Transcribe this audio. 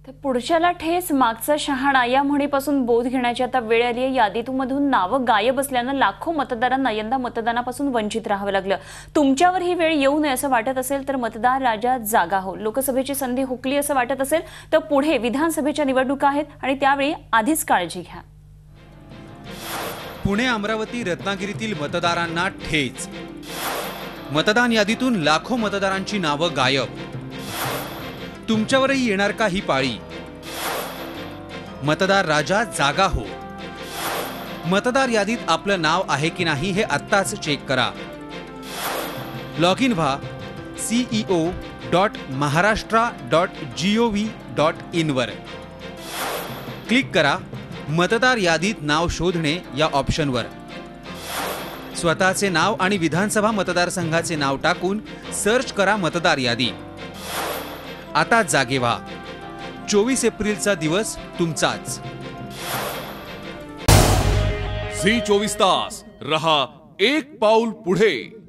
तर पुढच्याला ठेस मागचा शहाणा या म्हणीपासून बोध घेण्याची आता वेळ आली आहे। यादीतून नावं गायब असल्यानं लाखो मतदारांना यंदा मतदानापासून वंचित राहावं लागलं। तुमच्यावर ही वेळ येऊ नये असं वाटत असेल तर मतदार राजा जागा हो। लोकसभेची संधी हुकली असं वाटत असेल तर पुढे विधानसभेच्या निवडणुका आहेत आणि त्यावेळी आधीच काळजी घ्या। पुणे, अमरावती, रत्नागिरीतील मतदारांना ठेच। मतदान यादीतून लाखो मतदारांची नावं गायब। तुमच्यावरही येणार का ही पाळी? मतदार राजा जागा हो। मतदार यादीत आपलं नाव आहे की नाही हे आत्ताच चेक करा। लॉग इन व्हा ceo.maharashtra.gov.in वर क्लिक करा मतदार यादीत नाव शोधणे या ऑप्शनवर। स्वतःचे नाव आणि विधानसभा मतदारसंघाचे नाव टाकून सर्च करा मतदार यादी। आता जागे व्हा। 24 एप्रिलचा दिवस तुमचाच। झी 24 तास रहा एक पाऊल पुढे।